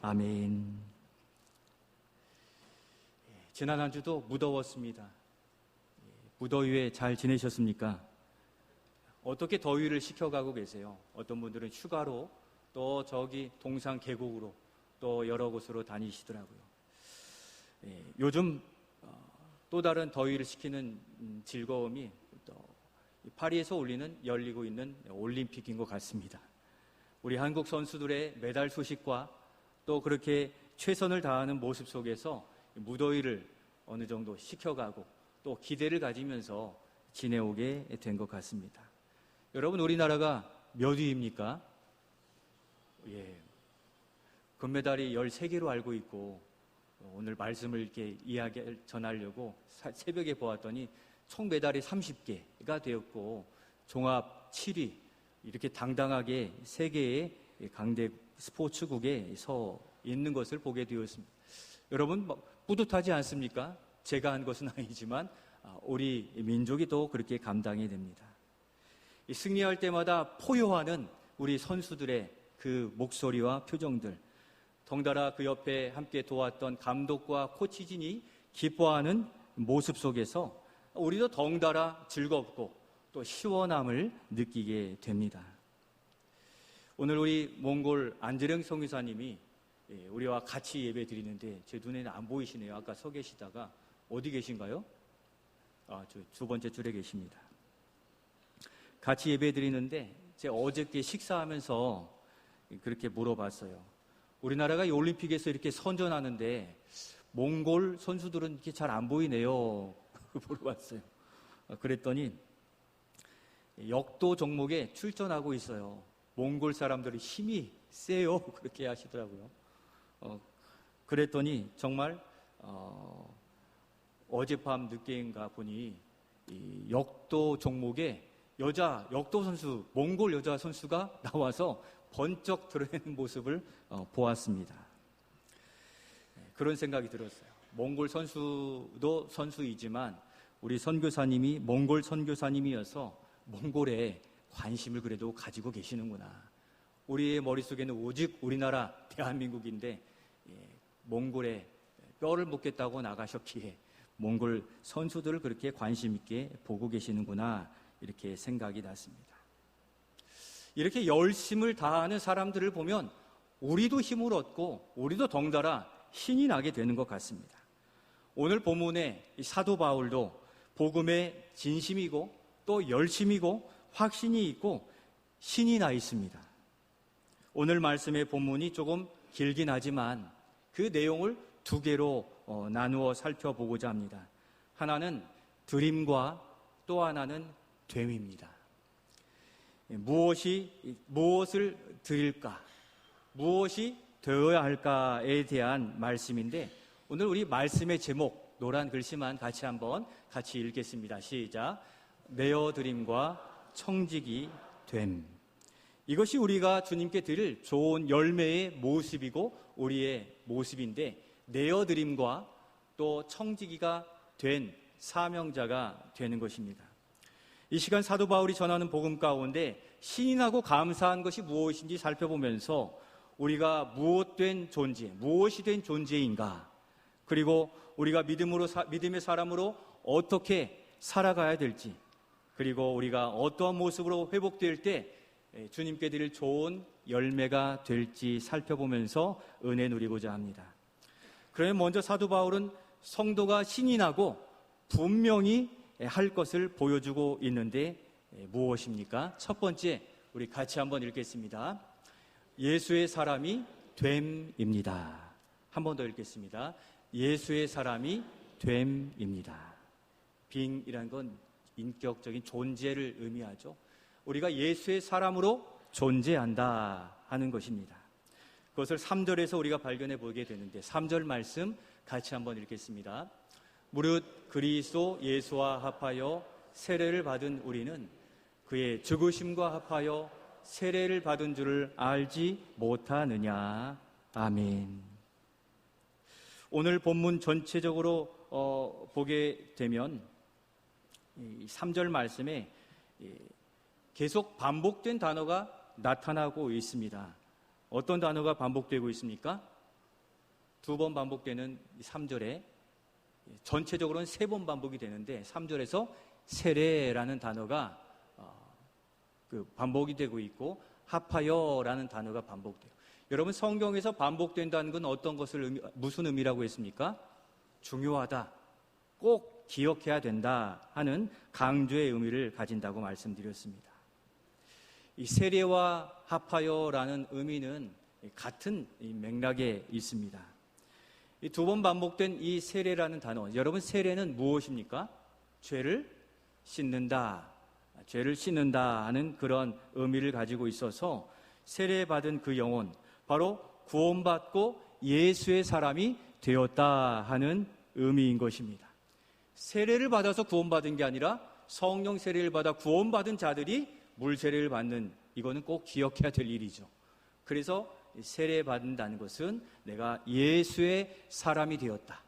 아멘. 지난 한 주도 무더웠습니다. 무더위에 잘 지내셨습니까? 어떻게 더위를 식혀가고 계세요? 어떤 분들은 휴가로, 또 저기 동산 계곡으로, 또 여러 곳으로 다니시더라고요. 요즘 또 다른 더위를 식히는 즐거움이 또 파리에서 열리고 있는 올림픽인 것 같습니다. 우리 한국 선수들의 메달 소식과 또 그렇게 최선을 다하는 모습 속에서 무더위를 어느 정도 식혀가고 또 기대를 가지면서 지내오게 된 것 같습니다. 여러분, 우리나라가 몇 위입니까? 금메달이 13개로 알고 있고, 오늘 말씀을 이렇게 전하려고 새벽에 보았더니 총 메달이 30개가 되었고, 종합 7위, 이렇게 당당하게 세계의 강대 스포츠국에 서 있는 것을 보게 되었습니다. 여러분, 뿌듯하지 않습니까? 제가 한 것은 아니지만 우리 민족이 또 그렇게 감당이 됩니다. 승리할 때마다 포효하는 우리 선수들의 그 목소리와 표정들, 덩달아 그 옆에 함께 도왔던 감독과 코치진이 기뻐하는 모습 속에서 우리도 덩달아 즐겁고 또 시원함을 느끼게 됩니다. 오늘 우리 몽골 안재령 선교사님이 우리와 같이 예배 드리는데 제 눈에는 안 보이시네요. 아까 서 계시다가 어디 계신가요? 저 두 번째 줄에 계십니다. 같이 예배 드리는데 제가 어저께 식사하면서 그렇게 물어봤어요. 우리나라가 이 올림픽에서 이렇게 선전하는데 몽골 선수들은 이렇게 잘 안 보이네요. 물어봤어요. 그랬더니 역도 종목에 출전하고 있어요. 몽골 사람들이 힘이 세요. 그렇게 하시더라고요. 그랬더니 정말 어젯밤 늦게인가 보니 이 역도 종목에 역도 선수, 몽골 여자 선수가 나와서 번쩍 드러내는 모습을 보았습니다. 그런 생각이 들었어요. 몽골 선수도 선수이지만 우리 선교사님이 몽골 선교사님이어서 몽골에 관심을 그래도 가지고 계시는구나. 우리의 머릿속에는 오직 우리나라 대한민국인데 몽골에 뼈를 묻겠다고 나가셨기에 몽골 선수들을 그렇게 관심 있게 보고 계시는구나, 이렇게 생각이 났습니다. 이렇게 열심을 다하는 사람들을 보면 우리도 힘을 얻고 우리도 덩달아 신이 나게 되는 것 같습니다. 오늘 본문에 사도 바울도 복음에 진심이고 또 열심이고 확신이 있고 신이 나 있습니다. 오늘 말씀의 본문이 조금 길긴 하지만 그 내용을 두 개로 나누어 살펴보고자 합니다. 하나는 드림과 또 하나는 됨입니다. 무엇을 드릴까? 무엇이 되어야 할까에 대한 말씀인데, 오늘 우리 말씀의 제목 노란 글씨만 같이 읽겠습니다. 시작. 내어드림과 청직이 됨. 이것이 우리가 주님께 드릴 좋은 열매의 모습이고 우리의 모습인데, 내어드림과 또 청지기가 된 사명자가 되는 것입니다. 이 시간 사도 바울이 전하는 복음 가운데 신이 나고 감사한 것이 무엇인지 살펴보면서 우리가 무엇이 된 존재인가, 그리고 우리가 믿음의 사람으로 어떻게 살아가야 될지, 그리고 우리가 어떠한 모습으로 회복될 때 주님께 드릴 좋은 열매가 될지 살펴보면서 은혜 누리고자 합니다. 그러면 먼저 사도 바울은 성도가 신이 나고 분명히 할 것을 보여주고 있는데 무엇입니까? 첫 번째, 우리 같이 한번 읽겠습니다. 예수의 사람이 됨입니다. 한 번 더 읽겠습니다. 예수의 사람이 됨입니다. being이라는 건 인격적인 존재를 의미하죠. 우리가 예수의 사람으로 존재한다 하는 것입니다. 그것을 3절에서 우리가 발견해 보게 되는데, 3절 말씀 같이 한번 읽겠습니다. 무릇 그리스도 예수와 합하여 세례를 받은 우리는 그의 죽으심과 합하여 세례를 받은 줄을 알지 못하느냐. 아멘. 오늘 본문 전체적으로 보게 되면 3절 말씀에 계속 반복된 단어가 나타나고 있습니다. 어떤 단어가 반복되고 있습니까? 2번 반복되는 3절에 전체적으로는 3번 반복이 되는데 3절에서 세례라는 단어가 반복이 되고 있고 합하여라는 단어가 반복돼요. 여러분, 성경에서 반복된다는 건 어떤 것을 무슨 의미라고 했습니까? 중요하다, 꼭 기억해야 된다 하는 강조의 의미를 가진다고 말씀드렸습니다. 이 세례와 합하여라는 의미는 같은 맥락에 있습니다. 이 2번 반복된 이 세례라는 단어, 여러분, 세례는 무엇입니까? 죄를 씻는다, 죄를 씻는다 하는 그런 의미를 가지고 있어서 세례받은 그 영혼, 바로 구원받고 예수의 사람이 되었다 하는 의미인 것입니다. 세례를 받아서 구원받은 게 아니라 성령 세례를 받아 구원받은 자들이 물 세례를 받는, 이거는 꼭 기억해야 될 일이죠. 그래서 세례 받는다는 것은 내가 예수의 사람이 되었다,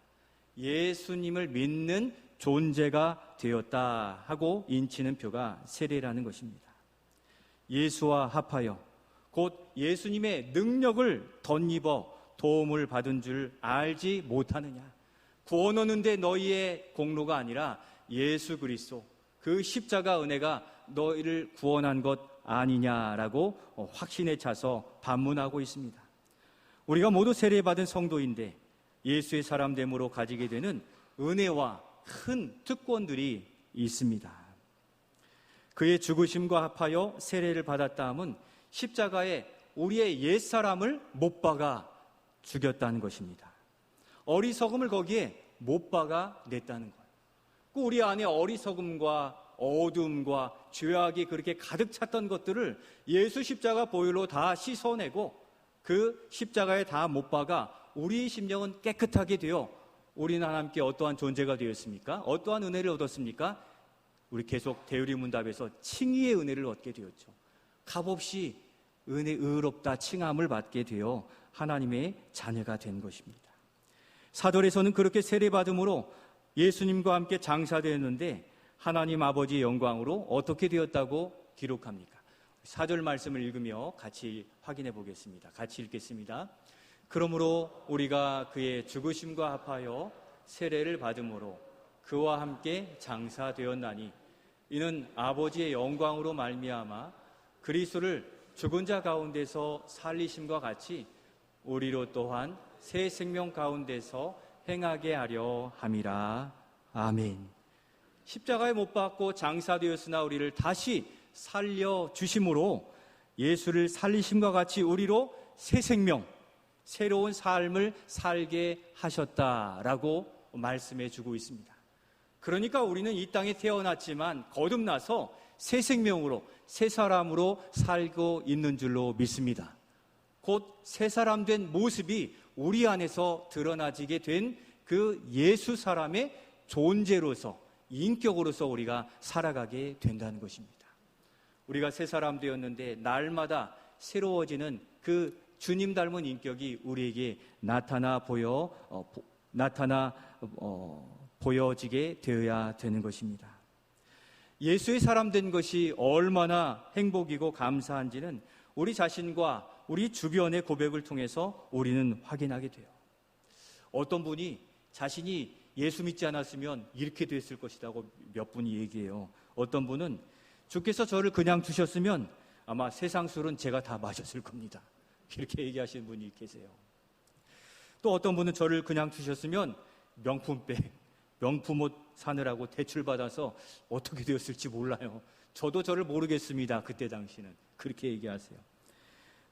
예수님을 믿는 존재가 되었다 하고 인치는 표가 세례라는 것입니다. 예수와 합하여, 곧 예수님의 능력을 덧입어 도움을 받은 줄 알지 못하느냐. 구원 얻는데 너희의 공로가 아니라 예수 그리스도 그 십자가 은혜가 너희를 구원한 것 아니냐라고 확신에 차서 반문하고 있습니다. 우리가 모두 세례받은 성도인데 예수의 사람됨으로 가지게 되는 은혜와 큰 특권들이 있습니다. 그의 죽으심과 합하여 세례를 받았다 함은 십자가에 우리의 옛사람을 못 박아 죽였다는 것입니다. 어리석음을 거기에 못 박아 냈다는 거예요. 그 우리 안에 어리석음과 어둠과 죄악이 그렇게 가득 찼던 것들을 예수 십자가 보혈로 다 씻어내고 그 십자가에 다 못 박아 우리의 심령은 깨끗하게 되어 우리는 하나님께 어떠한 존재가 되었습니까? 어떠한 은혜를 얻었습니까? 우리 계속 대유리문답에서 칭의의 은혜를 얻게 되었죠. 값없이 은혜 의롭다 칭함을 받게 되어 하나님의 자녀가 된 것입니다. 사절에서는 그렇게 세례받음으로 예수님과 함께 장사되었는데 하나님 아버지의 영광으로 어떻게 되었다고 기록합니까? 4절 말씀을 읽으며 같이 확인해 보겠습니다. 같이 읽겠습니다. 그러므로 우리가 그의 죽으심과 합하여 세례를 받음으로 그와 함께 장사되었나니 이는 아버지의 영광으로 말미암아 그리스도를 죽은 자 가운데서 살리심과 같이 우리로 또한 새 생명 가운데서 행하게 하려 함이라. 아멘. 십자가에 못 박고 장사되었으나 우리를 다시 살려주심으로 예수를 살리심과 같이 우리로 새 생명, 새로운 삶을 살게 하셨다라고 말씀해 주고 있습니다. 그러니까 우리는 이 땅에 태어났지만 거듭나서 새 생명으로, 새 사람으로 살고 있는 줄로 믿습니다. 곧 새 사람 된 모습이 우리 안에서 드러나지게 된 그 예수 사람의 존재로서, 인격으로서 우리가 살아가게 된다는 것입니다. 우리가 새 사람 되었는데 날마다 새로워지는 그 주님 닮은 인격이 우리에게 보여지게 되어야 되는 것입니다. 예수의 사람 된 것이 얼마나 행복이고 감사한지는 우리 자신과 우리 주변의 고백을 통해서 우리는 확인하게 돼요. 어떤 분이 자신이 예수 믿지 않았으면 이렇게 됐을 것이라고 몇 분이 얘기해요. 어떤 분은 주께서 저를 그냥 두셨으면 아마 세상 술은 제가 다 마셨을 겁니다. 이렇게 얘기하시는 분이 계세요. 또 어떤 분은 저를 그냥 두셨으면 명품백, 명품 옷 사느라고 대출받아서 어떻게 되었을지 몰라요. 저도 저를 모르겠습니다. 그때 당시는. 그렇게 얘기하세요.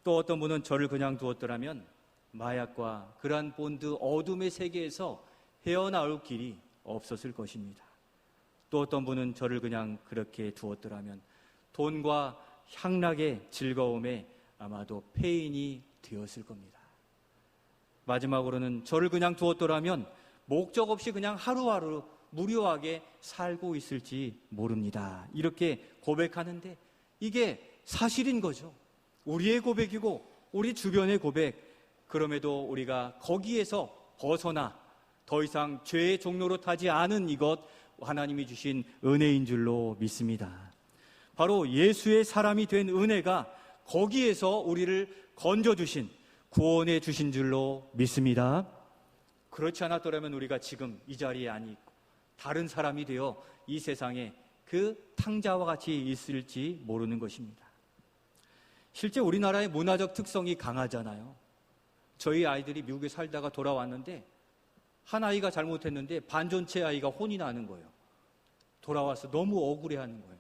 또 어떤 분은 저를 그냥 두었더라면 마약과 그러한 본드 어둠의 세계에서 헤어나올 길이 없었을 것입니다. 또 어떤 분은 저를 그냥 그렇게 두었더라면 돈과 향락의 즐거움에 아마도 폐인이 되었을 겁니다. 마지막으로는 저를 그냥 두었더라면 목적 없이 그냥 하루하루 무료하게 살고 있을지 모릅니다. 이렇게 고백하는데 이게 사실인 거죠. 우리의 고백이고 우리 주변의 고백. 그럼에도 우리가 거기에서 벗어나 더 이상 죄의 종로로 타지 않은 이것, 하나님이 주신 은혜인 줄로 믿습니다. 바로 예수의 사람이 된 은혜가 거기에서 우리를 건져주신, 구원해 주신 줄로 믿습니다. 그렇지 않았더라면 우리가 지금 이 자리에 아니 있고 다른 사람이 되어 이 세상에 그 탕자와 같이 있을지 모르는 것입니다. 실제 우리나라의 문화적 특성이 강하잖아요. 저희 아이들이 미국에 살다가 돌아왔는데 한 아이가 잘못했는데 반전체 아이가 혼이 나는 거예요. 돌아와서 너무 억울해하는 거예요.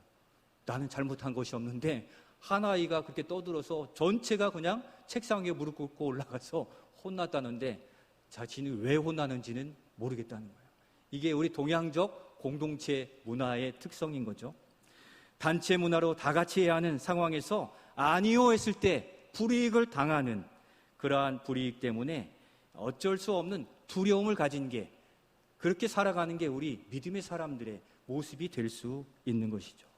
나는 잘못한 것이 없는데 한 아이가 그렇게 떠들어서 전체가 그냥 책상 위에 무릎 꿇고 올라가서 혼났다는데 자신이 왜 혼나는지는 모르겠다는 거예요. 이게 우리 동양적 공동체 문화의 특성인 거죠. 단체 문화로 다 같이 해야 하는 상황에서 아니요 했을 때 불이익을 당하는 그러한 불이익 때문에 어쩔 수 없는 두려움을 가진 게, 그렇게 살아가는 게 우리 믿음의 사람들의 모습이 될 수 있는 것이죠.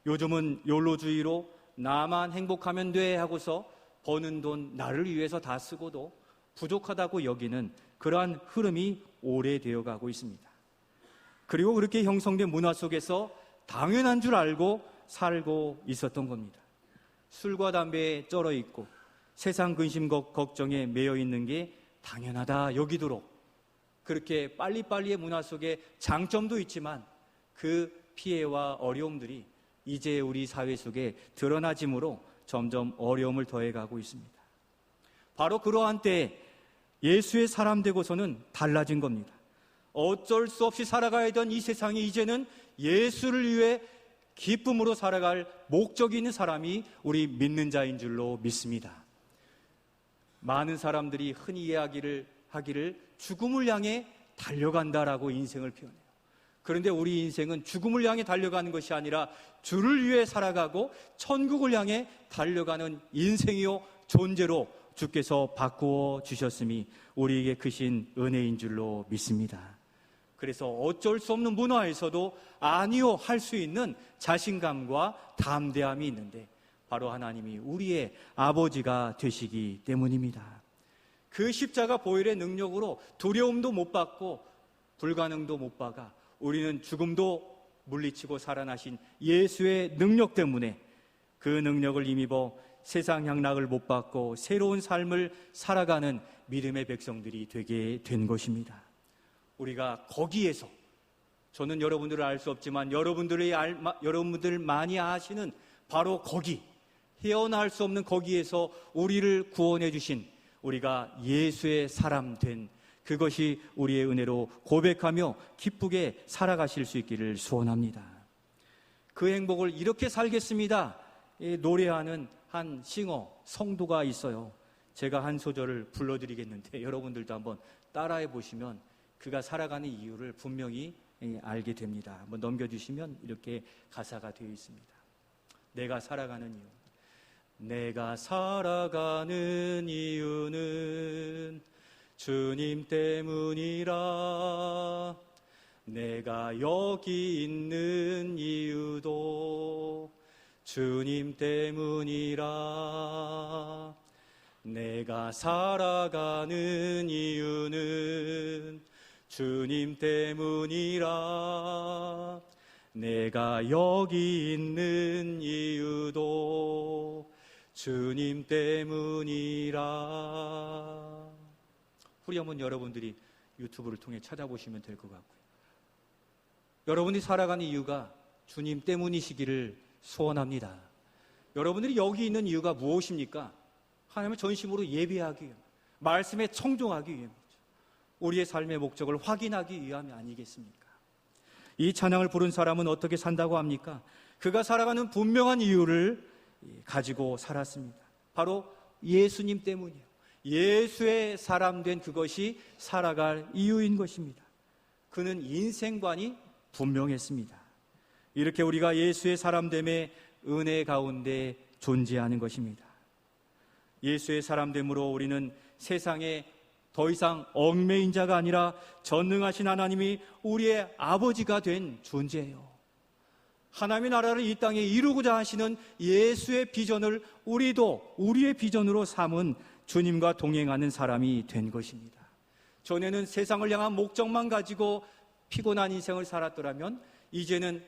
요즘은 욜로주의로 나만 행복하면 돼 하고서 버는 돈 나를 위해서 다 쓰고도 부족하다고 여기는 그러한 흐름이 오래되어 가고 있습니다. 그리고 그렇게 형성된 문화 속에서 당연한 줄 알고 살고 있었던 겁니다. 술과 담배에 쩔어 있고 세상 근심 걱정에 매여 있는 게 당연하다 여기도록, 그렇게 빨리빨리의 문화 속에 장점도 있지만 그 피해와 어려움들이 이제 우리 사회 속에 드러나짐으로 점점 어려움을 더해가고 있습니다. 바로 그러한 때에 예수의 사람 되고서는 달라진 겁니다. 어쩔 수 없이 살아가야 했던 이 세상이 이제는 예수를 위해 기쁨으로 살아갈 목적이 있는 사람이 우리 믿는 자인 줄로 믿습니다. 많은 사람들이 흔히 이야기하기를 죽음을 향해 달려간다라고 인생을 표현해요. 그런데 우리 인생은 죽음을 향해 달려가는 것이 아니라 주를 위해 살아가고 천국을 향해 달려가는 인생이요 존재로 주께서 바꾸어 주셨음이 우리에게 크신 은혜인 줄로 믿습니다. 그래서 어쩔 수 없는 문화에서도 아니요 할 수 있는 자신감과 담대함이 있는데 바로 하나님이 우리의 아버지가 되시기 때문입니다. 그 십자가 보혈의 능력으로 두려움도 못 받고 불가능도 못 박아 우리는 죽음도 물리치고 살아나신 예수의 능력 때문에 그 능력을 힘입어 세상 향락을 못 받고 새로운 삶을 살아가는 믿음의 백성들이 되게 된 것입니다. 우리가 거기에서, 저는 여러분들을 알 수 없지만 여러분들 많이 아시는 바로 거기, 헤어나올 수 없는 거기에서 우리를 구원해 주신, 우리가 예수의 사람 된 그것이 우리의 은혜로 고백하며 기쁘게 살아가실 수 있기를 소원합니다. 그 행복을 이렇게 살겠습니다 노래하는 한 싱어, 성도가 있어요. 제가 한 소절을 불러드리겠는데 여러분들도 한번 따라해 보시면 그가 살아가는 이유를 분명히 알게 됩니다. 한번 넘겨주시면 이렇게 가사가 되어 있습니다. 내가 살아가는 이유. 내가 살아가는 이유는 주님 때문이라. 내가 여기 있는 이유도 주님 때문이라. 내가 살아가는 이유는 주님 때문이라. 내가 여기 있는 이유도 주님 때문이라. 우리 한번 여러분들이 유튜브를 통해 찾아보시면 될 것 같고요. 여러분이 살아가는 이유가 주님 때문이시기를 소원합니다. 여러분들이 여기 있는 이유가 무엇입니까? 하나님을 전심으로 예배하기 위함, 말씀에 청종하기 위함이죠. 우리의 삶의 목적을 확인하기 위함이 아니겠습니까? 이 찬양을 부른 사람은 어떻게 산다고 합니까? 그가 살아가는 분명한 이유를 가지고 살았습니다. 바로 예수님 때문이에요. 예수의 사람 된 그것이 살아갈 이유인 것입니다. 그는 인생관이 분명했습니다. 이렇게 우리가 예수의 사람됨의 은혜 가운데 존재하는 것입니다. 예수의 사람됨으로 우리는 세상에 더 이상 얽매인 자가 아니라 전능하신 하나님이 우리의 아버지가 된 존재예요. 하나님의 나라를 이 땅에 이루고자 하시는 예수의 비전을 우리도 우리의 비전으로 삼은 주님과 동행하는 사람이 된 것입니다. 전에는 세상을 향한 목적만 가지고 피곤한 인생을 살았더라면 이제는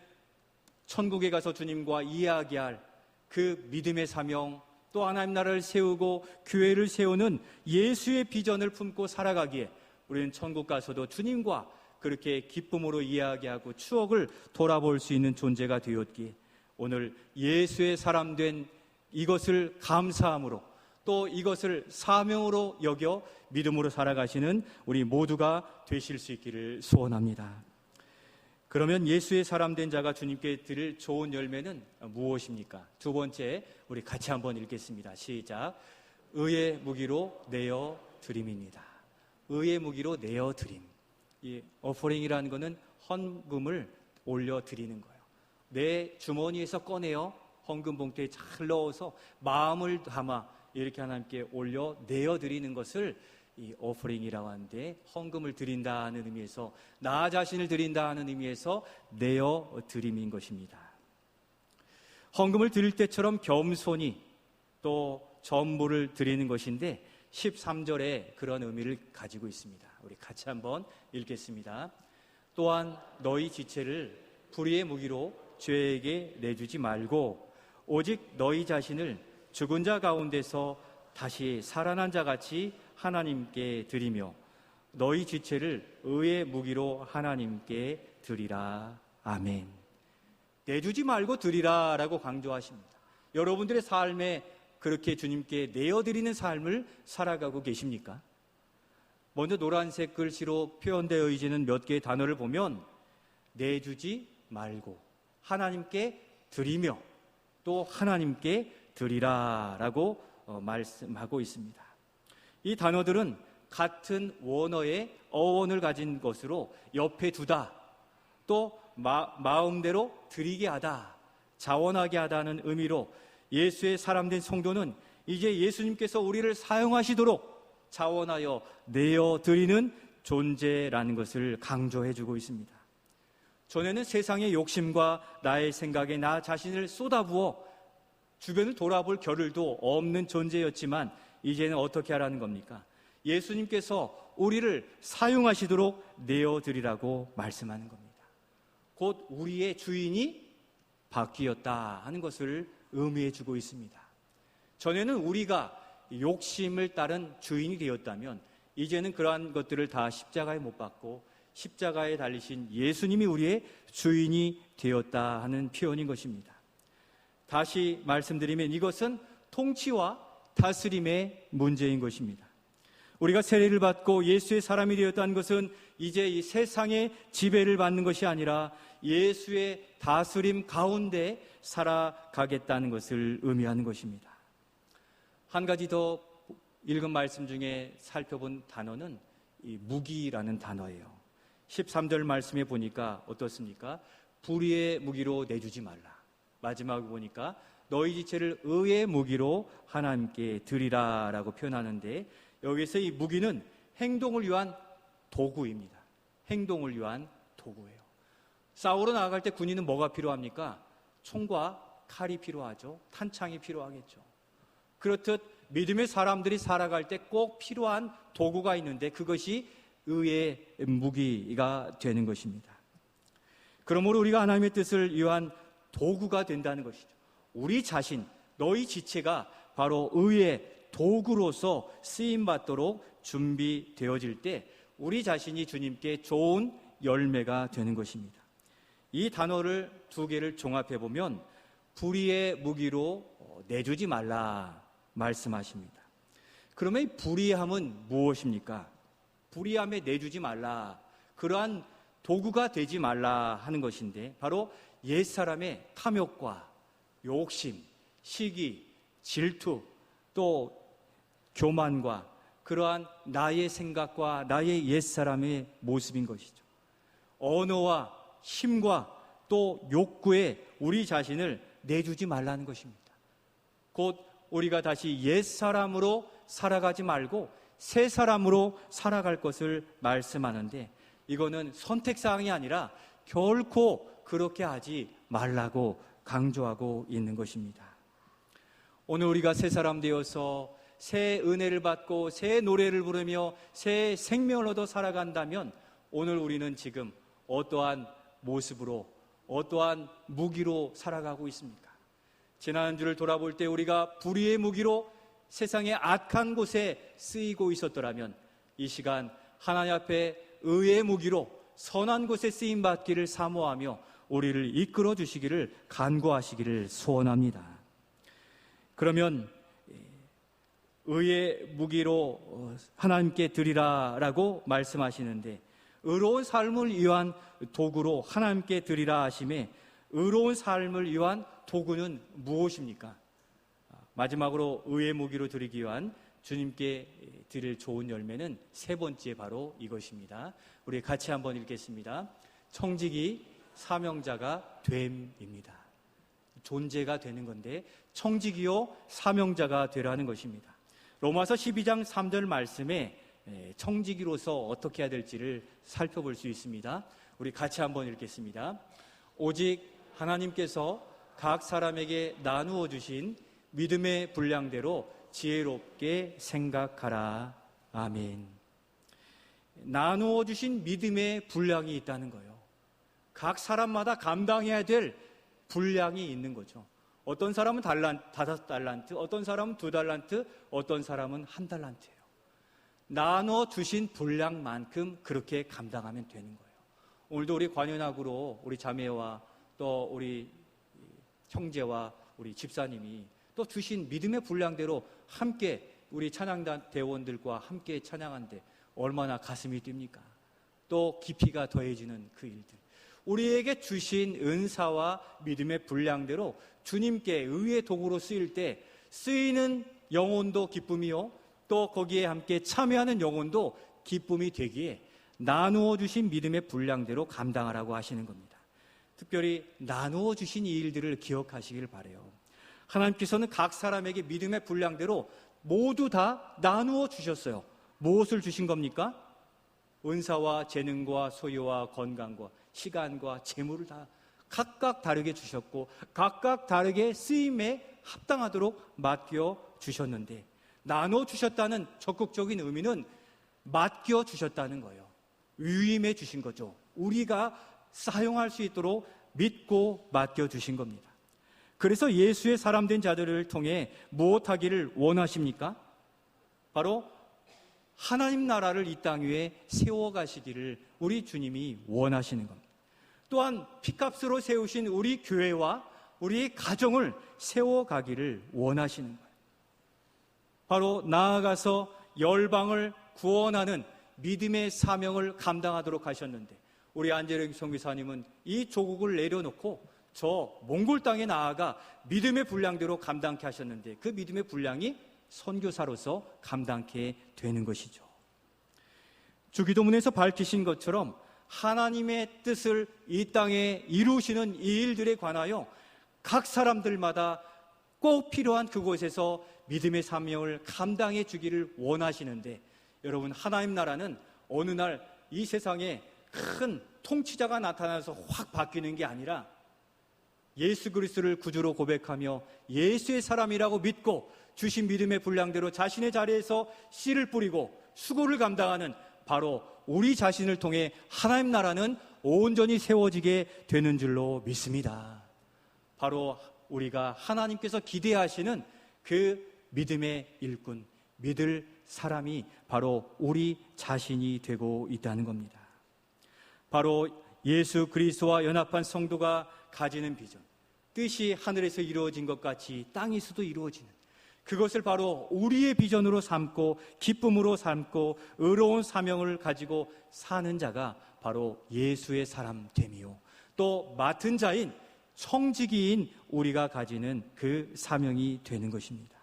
천국에 가서 주님과 이야기할 그 믿음의 사명, 또 하나님 나라를 세우고 교회를 세우는 예수의 비전을 품고 살아가기에 우리는 천국 가서도 주님과 그렇게 기쁨으로 이야기하고 추억을 돌아볼 수 있는 존재가 되었기에 오늘 예수의 사람 된 이것을 감사함으로 또 이것을 사명으로 여겨 믿음으로 살아가시는 우리 모두가 되실 수 있기를 소원합니다. 그러면 예수의 사람 된 자가 주님께 드릴 좋은 열매는 무엇입니까? 두 번째, 우리 같이 한번 읽겠습니다. 시작. 의의 무기로 내어 드림입니다. 의의 무기로 내어 드림. 이 어퍼링이라는 것은 헌금을 올려 드리는 거예요. 내 주머니에서 꺼내어 헌금 봉투에 잘 넣어서 마음을 담아 이렇게 하나님께 올려 내어 드리는 것을 이 오퍼링이라고 하는데, 헌금을 드린다는 의미에서, 나 자신을 드린다는 의미에서 내어 드림인 것입니다. 헌금을 드릴 때처럼 겸손히 또 전부를 드리는 것인데 13절에 그런 의미를 가지고 있습니다. 우리 같이 한번 읽겠습니다. 또한 너희 지체를 불의의 무기로 죄에게 내주지 말고 오직 너희 자신을 죽은 자 가운데서 다시 살아난 자 같이 하나님께 드리며 너희 지체를 의의 무기로 하나님께 드리라. 아멘. 내주지 말고 드리라 라고 강조하십니다. 여러분들의 삶에 그렇게 주님께 내어드리는 삶을 살아가고 계십니까? 먼저 노란색 글씨로 표현되어 있는 몇 개의 단어를 보면 내주지 말고 하나님께 드리며 또 하나님께 드리라 라고 말씀하고 있습니다. 이 단어들은 같은 원어의 어원을 가진 것으로 옆에 두다, 또 마음대로 드리게 하다, 자원하게 하다는 의미로 예수의 사람된 성도는 이제 예수님께서 우리를 사용하시도록 자원하여 내어드리는 존재라는 것을 강조해주고 있습니다. 전에는 세상의 욕심과 나의 생각에 나 자신을 쏟아부어 주변을 돌아볼 겨를도 없는 존재였지만 이제는 어떻게 하라는 겁니까? 예수님께서 우리를 사용하시도록 내어드리라고 말씀하는 겁니다. 곧 우리의 주인이 바뀌었다 하는 것을 의미해주고 있습니다. 전에는 우리가 욕심을 따른 주인이 되었다면 이제는 그러한 것들을 다 십자가에 못 박고 십자가에 달리신 예수님이 우리의 주인이 되었다 하는 표현인 것입니다. 다시 말씀드리면 이것은 통치와 다스림의 문제인 것입니다. 우리가 세례를 받고 예수의 사람이 되었다는 것은 이제 이 세상의 지배를 받는 것이 아니라 예수의 다스림 가운데 살아가겠다는 것을 의미하는 것입니다. 한 가지 더 읽은 말씀 중에 살펴본 단어는 이 무기라는 단어예요. 13절 말씀에 보니까 어떻습니까? 불의의 무기로 내주지 말라. 마지막에 보니까 너희 지체를 의의 무기로 하나님께 드리라 라고 표현하는데, 여기서 이 무기는 행동을 위한 도구입니다. 행동을 위한 도구예요. 싸우러 나갈 때 군인은 뭐가 필요합니까? 총과 칼이 필요하죠. 탄창이 필요하겠죠. 그렇듯 믿음의 사람들이 살아갈 때 꼭 필요한 도구가 있는데 그것이 의의 무기가 되는 것입니다. 그러므로 우리가 하나님의 뜻을 위한 도구가 된다는 것이죠. 우리 자신, 너희 지체가 바로 의의 도구로서 쓰임받도록 준비되어질 때 우리 자신이 주님께 좋은 열매가 되는 것입니다. 이 단어를 두 개를 종합해보면 불의의 무기로 내주지 말라 말씀하십니다. 그러면 이 불의함은 무엇입니까? 불의함에 내주지 말라, 그러한 도구가 되지 말라 하는 것인데 바로 옛사람의 탐욕과 욕심, 시기, 질투, 또 교만과 그러한 나의 생각과 나의 옛사람의 모습인 것이죠. 언어와 힘과 또 욕구에 우리 자신을 내주지 말라는 것입니다. 곧 우리가 다시 옛사람으로 살아가지 말고 새 사람으로 살아갈 것을 말씀하는데, 이거는 선택사항이 아니라 결코 그렇게 하지 말라고 강조하고 있는 것입니다. 오늘 우리가 새 사람 되어서 새 은혜를 받고 새 노래를 부르며 새 생명을 얻어 살아간다면 오늘 우리는 지금 어떠한 모습으로, 어떠한 무기로 살아가고 있습니까? 지난 주를 돌아볼 때 우리가 불의의 무기로 세상의 악한 곳에 쓰이고 있었더라면 이 시간 하나님 앞에 의의 무기로 선한 곳에 쓰임받기를 사모하며 우리를 이끌어 주시기를 간구하시기를 소원합니다. 그러면 의의 무기로 하나님께 드리라라고 말씀하시는데, 의로운 삶을 위한 도구로 하나님께 드리라 하심에 의로운 삶을 위한 도구는 무엇입니까? 마지막으로 의의 무기로 드리기 위한 주님께 드릴 좋은 열매는 세 번째 바로 이것입니다. 우리 같이 한번 읽겠습니다. 청지기 사명자가 됨입니다. 존재가 되는 건데 청지기요 사명자가 되라는 것입니다. 로마서 12장 3절 말씀에 청지기로서 어떻게 해야 될지를 살펴볼 수 있습니다. 우리 같이 한번 읽겠습니다. 오직 하나님께서 각 사람에게 나누어 주신 믿음의 분량대로 지혜롭게 생각하라. 아멘. 나누어 주신 믿음의 분량이 있다는 거예요. 각 사람마다 감당해야 될 분량이 있는 거죠. 어떤 사람은 5달란트, 어떤 사람은 2달란트, 어떤 사람은 1달란트예요. 나눠 주신 분량만큼 그렇게 감당하면 되는 거예요. 오늘도 우리 관현악으로 우리 자매와 또 우리 형제와 우리 집사님이 또 주신 믿음의 분량대로 함께 우리 찬양단 대원들과 함께 찬양한데 얼마나 가슴이 뜁니까? 또 깊이가 더해지는 그 일들, 우리에게 주신 은사와 믿음의 분량대로 주님께 의의 도구로 쓰일 때 쓰이는 영혼도 기쁨이요, 또 거기에 함께 참여하는 영혼도 기쁨이 되기에 나누어 주신 믿음의 분량대로 감당하라고 하시는 겁니다. 특별히 나누어 주신 이 일들을 기억하시길 바라요. 하나님께서는 각 사람에게 믿음의 분량대로 모두 다 나누어 주셨어요. 무엇을 주신 겁니까? 은사와 재능과 소유와 건강과 시간과 재물을 다 각각 다르게 주셨고 각각 다르게 쓰임에 합당하도록 맡겨 주셨는데, 나눠 주셨다는 적극적인 의미는 맡겨 주셨다는 거예요. 위임해 주신 거죠. 우리가 사용할 수 있도록 믿고 맡겨 주신 겁니다. 그래서 예수의 사람된 자들을 통해 무엇하기를 원하십니까? 바로 하나님 나라를 이 땅 위에 세워가시기를 우리 주님이 원하시는 겁니다. 또한 피값으로 세우신 우리 교회와 우리 가정을 세워가기를 원하시는 거예요. 바로 나아가서 열방을 구원하는 믿음의 사명을 감당하도록 하셨는데, 우리 안재령 선교사님은 이 조국을 내려놓고 저 몽골 땅에 나아가 믿음의 분량대로 감당케 하셨는데, 그 믿음의 분량이 선교사로서 감당케 되는 것이죠. 주기도문에서 밝히신 것처럼 하나님의 뜻을 이 땅에 이루시는 이 일들에 관하여 각 사람들마다 꼭 필요한 그곳에서 믿음의 사명을 감당해 주기를 원하시는데, 여러분, 하나님 나라는 어느 날 이 세상에 큰 통치자가 나타나서 확 바뀌는 게 아니라 예수 그리스도를 구주로 고백하며 예수의 사람이라고 믿고 주신 믿음의 분량대로 자신의 자리에서 씨를 뿌리고 수고를 감당하는 바로 우리 자신을 통해 하나님 나라는 온전히 세워지게 되는 줄로 믿습니다. 바로 우리가 하나님께서 기대하시는 그 믿음의 일꾼, 믿을 사람이 바로 우리 자신이 되고 있다는 겁니다. 바로 예수 그리스도와 연합한 성도가 가지는 비전, 뜻이 하늘에서 이루어진 것 같이 땅에서도 이루어지는 그것을 바로 우리의 비전으로 삼고 기쁨으로 삼고 의로운 사명을 가지고 사는 자가 바로 예수의 사람 됨이요, 또 맡은 자인 청지기인 우리가 가지는 그 사명이 되는 것입니다.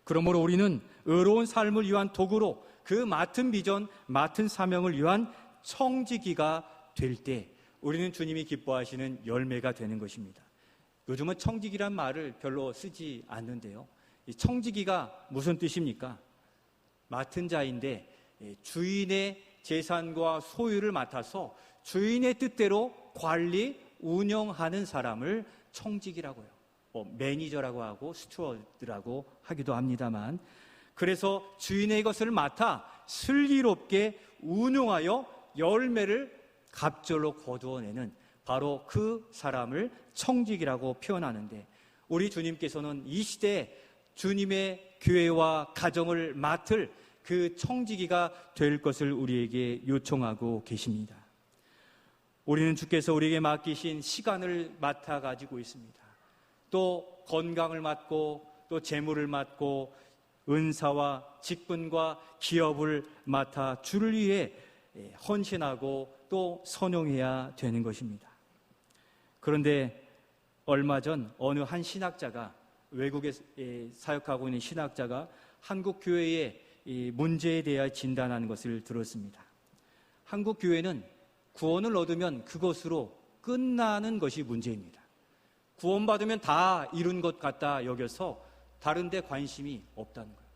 그러므로 우리는 의로운 삶을 위한 도구로 그 맡은 비전, 맡은 사명을 위한 청지기가 될 때 우리는 주님이 기뻐하시는 열매가 되는 것입니다. 요즘은 청지기란 말을 별로 쓰지 않는데요, 이 청지기가 무슨 뜻입니까? 맡은 자인데 주인의 재산과 소유를 맡아서 주인의 뜻대로 관리, 운영하는 사람을 청지기라고 해요. 매니저라고 하고 스튜어드라고 하기도 합니다만, 그래서 주인의 것을 맡아 슬기롭게 운용하여 열매를 갑절로 거두어내는 바로 그 사람을 청직이라고 표현하는데, 우리 주님께서는 이 시대에 주님의 교회와 가정을 맡을 그 청지기가 될 것을 우리에게 요청하고 계십니다. 우리는 주께서 우리에게 맡기신 시간을 맡아 가지고 있습니다. 또 건강을 맡고, 또 재물을 맡고, 은사와 직분과 기업을 맡아 주를 위해 헌신하고 또 선용해야 되는 것입니다. 그런데 얼마 전 어느 한 신학자가, 외국에 사역하고 있는 신학자가 한국 교회의 이 문제에 대해 진단하는 것을 들었습니다. 한국 교회는 구원을 얻으면 그것으로 끝나는 것이 문제입니다. 구원받으면 다 이룬 것 같다 여겨서 다른 데 관심이 없다는 거예요.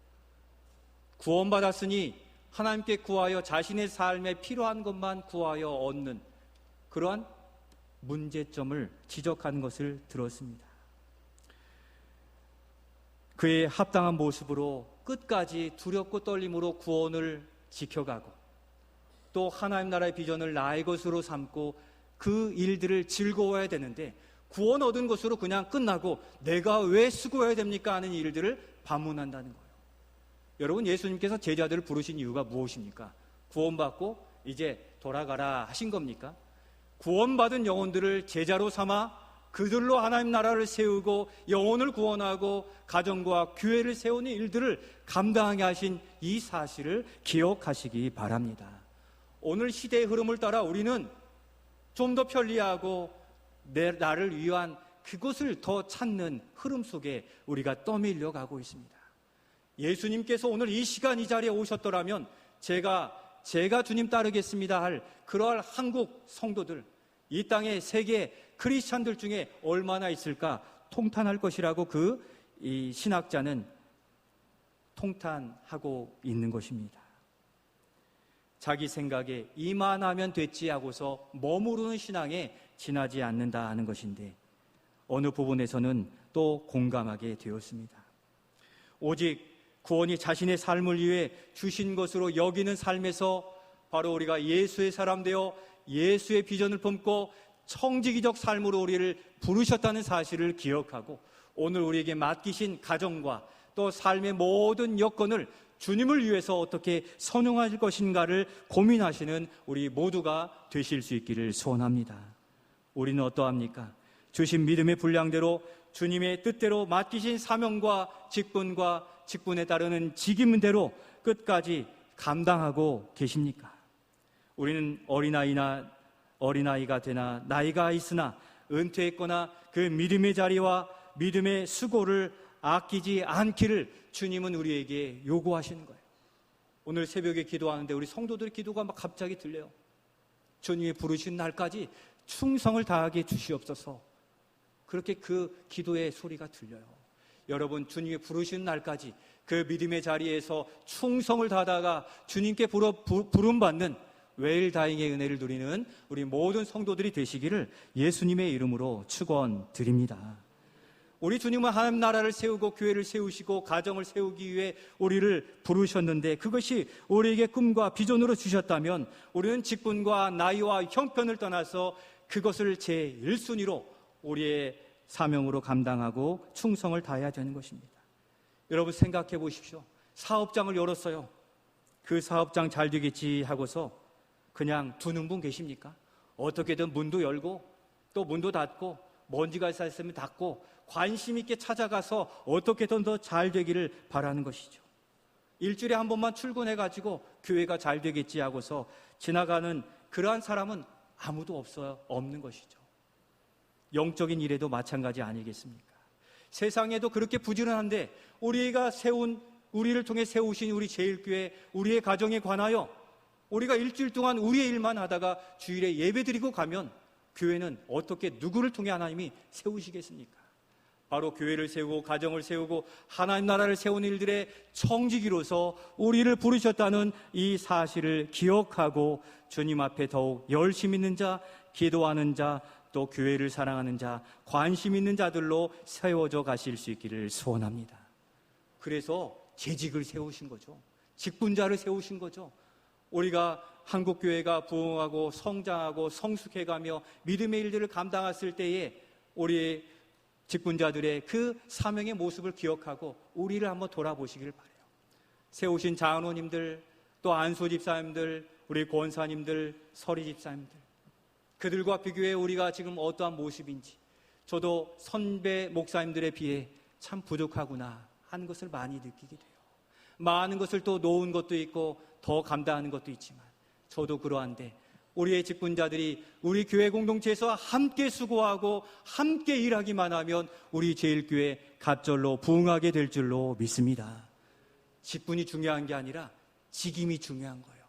구원받았으니 하나님께 구하여 자신의 삶에 필요한 것만 구하여 얻는 그러한 문제점을 지적하는 것을 들었습니다. 그의 합당한 모습으로 끝까지 두렵고 떨림으로 구원을 지켜가고, 또 하나님 나라의 비전을 나의 것으로 삼고 그 일들을 즐거워해야 되는데, 구원 얻은 것으로 그냥 끝나고 내가 왜 수고해야 됩니까 하는 일들을 반문한다는 거예요. 여러분, 예수님께서 제자들을 부르신 이유가 무엇입니까? 구원받고 이제 돌아가라 하신 겁니까? 구원받은 영혼들을 제자로 삼아 그들로 하나님 나라를 세우고 영혼을 구원하고 가정과 교회를 세우는 일들을 감당하게 하신 이 사실을 기억하시기 바랍니다. 오늘 시대의 흐름을 따라 우리는 좀 더 편리하고 나를 위한 그것을 더 찾는 흐름 속에 우리가 떠밀려 가고 있습니다. 예수님께서 오늘 이 시간 이 자리에 오셨더라면 제가 주님 따르겠습니다 할 그러한 한국 성도들, 이 땅의 세계 크리스찬들 중에 얼마나 있을까 통탄할 것이라고 이 신학자는 통탄하고 있는 것입니다. 자기 생각에 이만하면 됐지 하고서 머무르는 신앙에 지나지 않는다 하는 것인데, 어느 부분에서는 또 공감하게 되었습니다. 오직 구원이 자신의 삶을 위해 주신 것으로 여기는 삶에서 바로 우리가 예수의 사람 되어 예수의 비전을 품고 청지기적 삶으로 우리를 부르셨다는 사실을 기억하고, 오늘 우리에게 맡기신 가정과 또 삶의 모든 여건을 주님을 위해서 어떻게 선용할 것인가를 고민하시는 우리 모두가 되실 수 있기를 소원합니다. 우리는 어떠합니까? 주신 믿음의 분량대로 주님의 뜻대로 맡기신 사명과 직분에 따르는 직임대로 끝까지 감당하고 계십니까? 우리는 어린아이가 되나 나이가 있으나 은퇴했거나 그 믿음의 자리와 믿음의 수고를 아끼지 않기를 주님은 우리에게 요구하시는 거예요. 오늘 새벽에 기도하는데 우리 성도들의 기도가 막 갑자기 들려요. 주님이 부르신 날까지 충성을 다하게 주시옵소서. 그렇게 그 기도의 소리가 들려요. 여러분, 주님이 부르신 날까지 그 믿음의 자리에서 충성을 다하다가 주님께 부름받는 웰다잉의 은혜를 누리는 우리 모든 성도들이 되시기를 예수님의 이름으로 축원드립니다. 우리 주님은 하나님 나라를 세우고 교회를 세우시고 가정을 세우기 위해 우리를 부르셨는데, 그것이 우리에게 꿈과 비전으로 주셨다면 우리는 직분과 나이와 형편을 떠나서 그것을 제1순위로 우리의 사명으로 감당하고 충성을 다해야 되는 것입니다. 여러분, 생각해 보십시오. 사업장을 열었어요. 그 사업장 잘 되겠지 하고서 그냥 두는 분 계십니까? 어떻게든 문도 열고 또 문도 닫고 먼지가 쌓였으면 닫고 관심 있게 찾아가서 어떻게든 더 잘 되기를 바라는 것이죠. 일주일에 한 번만 출근해가지고 교회가 잘 되겠지 하고서 지나가는 그러한 사람은 아무도 없는 것이죠. 영적인 일에도 마찬가지 아니겠습니까? 세상에도 그렇게 부지런한데 우리를 통해 세우신 우리 제일교회, 우리의 가정에 관하여 우리가 일주일 동안 우리의 일만 하다가 주일에 예배드리고 가면 교회는 어떻게 누구를 통해 하나님이 세우시겠습니까? 바로 교회를 세우고 가정을 세우고 하나님 나라를 세우는 일들의 청지기로서 우리를 부르셨다는 이 사실을 기억하고 주님 앞에 더욱 열심 있는 자, 기도하는 자, 또 교회를 사랑하는 자, 관심 있는 자들로 세워져 가실 수 있기를 소원합니다. 그래서 재직을 세우신 거죠. 직분자를 세우신 거죠. 우리가 한국교회가 부흥하고 성장하고 성숙해가며 믿음의 일들을 감당했을 때에 우리 직분자들의 그 사명의 모습을 기억하고 우리를 한번 돌아보시길 바라요. 세우신 장로님들, 또 안수 집사님들, 우리 권사님들, 서리 집사님들, 그들과 비교해 우리가 지금 어떠한 모습인지, 저도 선배 목사님들에 비해 참 부족하구나 하는 것을 많이 느끼게 돼요. 많은 것을 또 놓은 것도 있고 더 감당하는 것도 있지만 저도 그러한데, 우리의 직분자들이 우리 교회 공동체에서 함께 수고하고 함께 일하기만 하면 우리 제일교회 갑절로 부흥하게 될 줄로 믿습니다. 직분이 중요한 게 아니라 직임이 중요한 거예요.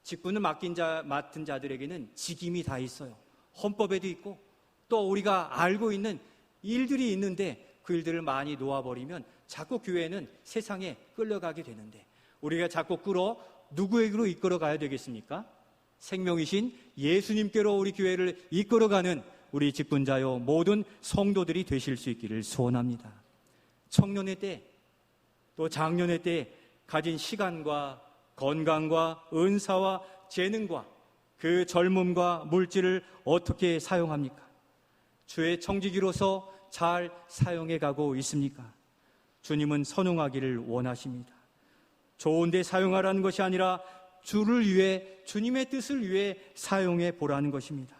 직분을 맡은 자들에게는 직임이 다 있어요. 헌법에도 있고 또 우리가 알고 있는 일들이 있는데 그 일들을 많이 놓아버리면 자꾸 교회는 세상에 끌려가게 되는데, 우리가 자꾸 누구에게로 이끌어가야 되겠습니까? 생명이신 예수님께로 우리 교회를 이끌어가는 우리 직분자요 모든 성도들이 되실 수 있기를 소원합니다. 청년의 때, 또 장년의 때 가진 시간과 건강과 은사와 재능과 그 젊음과 물질을 어떻게 사용합니까? 주의 청지기로서 잘 사용해 가고 있습니까? 주님은 선용하기를 원하십니다. 좋은 데 사용하라는 것이 아니라 주를 위해, 주님의 뜻을 위해 사용해 보라는 것입니다.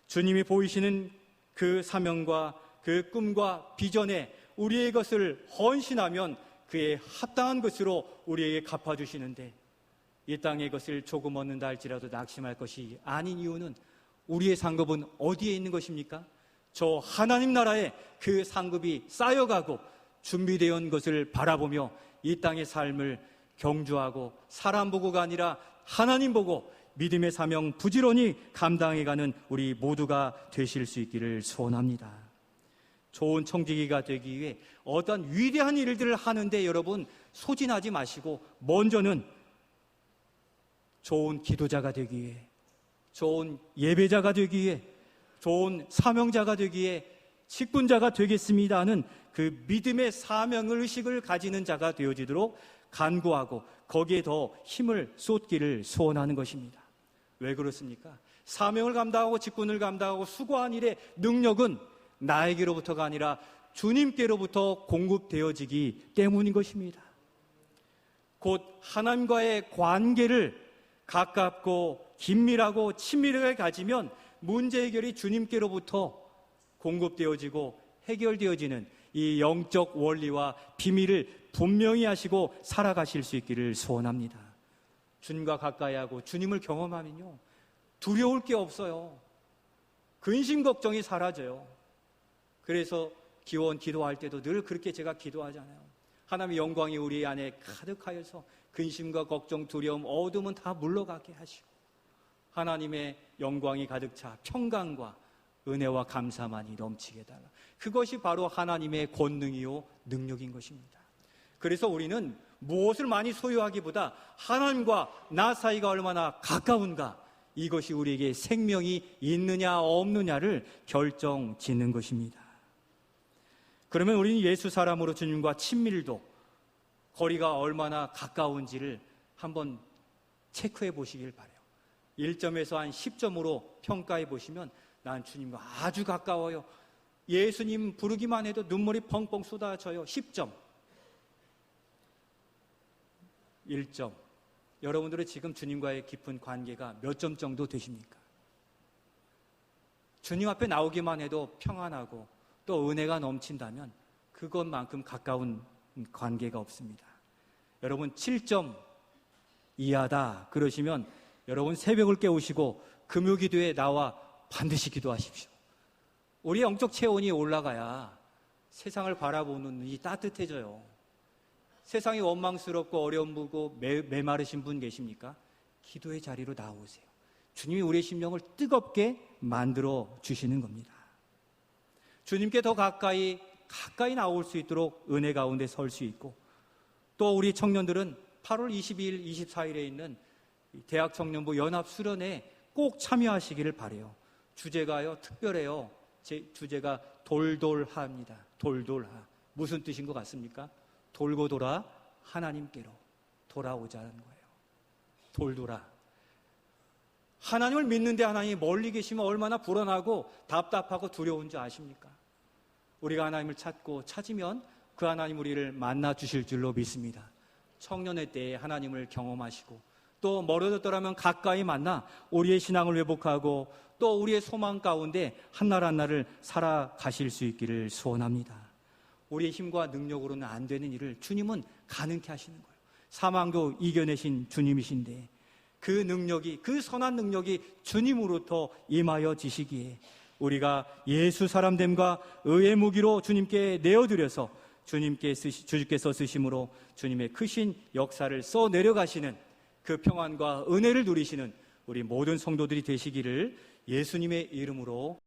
주님이 보이시는 그 사명과 그 꿈과 비전에 우리의 것을 헌신하면 그에 합당한 것으로 우리에게 갚아주시는데, 이 땅의 것을 조금 얻는다 할지라도 낙심할 것이 아닌 이유는 우리의 상급은 어디에 있는 것입니까? 저 하나님 나라에 그 상급이 쌓여가고 준비되어 온 것을 바라보며 이 땅의 삶을 경주하고 사람 보고가 아니라 하나님 보고 믿음의 사명 부지런히 감당해가는 우리 모두가 되실 수 있기를 소원합니다. 좋은 청지기가 되기 위해 어떤 위대한 일들을 하는데 여러분 소진하지 마시고, 먼저는 좋은 기도자가 되기 위해, 좋은 예배자가 되기 위해, 좋은 사명자가 되기 위해 직분자가 되겠습니다 하는 그 믿음의 사명 의식을 가지는 자가 되어지도록 간구하고 거기에 더 힘을 쏟기를 소원하는 것입니다. 왜 그렇습니까? 사명을 감당하고 직분을 감당하고 수고한 일의 능력은 나에게로부터가 아니라 주님께로부터 공급되어지기 때문인 것입니다. 곧 하나님과의 관계를 가깝고 긴밀하고 친밀하게 가지면 문제 해결이 주님께로부터 공급되어지고 해결되어지는 이 영적 원리와 비밀을 분명히 하시고 살아가실 수 있기를 소원합니다. 주님과 가까이 하고 주님을 경험하면요 두려울 게 없어요. 근심 걱정이 사라져요. 그래서 기도할 때도 늘 그렇게 제가 기도하잖아요. 하나님의 영광이 우리 안에 가득하여서 근심과 걱정, 두려움, 어둠은 다 물러가게 하시고 하나님의 영광이 가득 차 평강과 은혜와 감사만이 넘치게 달라. 그것이 바로 하나님의 권능이요 능력인 것입니다. 그래서 우리는 무엇을 많이 소유하기보다 하나님과 나 사이가 얼마나 가까운가, 이것이 우리에게 생명이 있느냐 없느냐를 결정짓는 것입니다. 그러면 우리는 예수 사람으로 주님과 친밀도, 거리가 얼마나 가까운지를 한번 체크해 보시길 바라요. 1점에서 한 10점으로 평가해 보시면 난 주님과 아주 가까워요. 예수님 부르기만 해도 눈물이 펑펑 쏟아져요. 10점. 1점. 여러분들은 지금 주님과의 깊은 관계가 몇 점 정도 되십니까? 주님 앞에 나오기만 해도 평안하고 또 은혜가 넘친다면 그것만큼 가까운 관계가 없습니다. 여러분 7점 이하다 그러시면 여러분 새벽을 깨우시고 금요기도에 나와 반드시 기도하십시오. 우리 영적 체온이 올라가야 세상을 바라보는 눈이 따뜻해져요. 세상이 원망스럽고 어려움고 메마르신 분 계십니까? 기도의 자리로 나오세요. 주님이 우리의 심령을 뜨겁게 만들어 주시는 겁니다. 주님께 더 가까이 나올 수 있도록 은혜 가운데 설 수 있고, 또 우리 청년들은 8월 22일, 24일에 있는 대학 청년부 연합 수련회에 꼭 참여하시기를 바라요. 주제가요 특별해요. 제 주제가 돌돌하입니다. 돌돌하. 무슨 뜻인 것 같습니까? 돌고 돌아 하나님께로 돌아오자는 거예요. 돌돌아. 하나님을 믿는데 하나님이 멀리 계시면 얼마나 불안하고 답답하고 두려운 줄 아십니까? 우리가 하나님을 찾고 찾으면 그 하나님 우리를 만나 주실 줄로 믿습니다. 청년의 때에 하나님을 경험하시고 또 멀어졌더라면 가까이 만나 우리의 신앙을 회복하고 또 우리의 소망 가운데 한날 한날을 살아가실 수 있기를 소원합니다. 우리의 힘과 능력으로는 안 되는 일을 주님은 가능케 하시는 거예요. 사망도 이겨내신 주님이신데 그 능력이, 그 선한 능력이 주님으로부터 임하여 지시기에 우리가 예수 사람됨과 의의 무기로 주님께 내어드려서 주님께서 쓰심으로 주님의 크신 역사를 써 내려가시는 그 평안과 은혜를 누리시는 우리 모든 성도들이 되시기를 예수님의 이름으로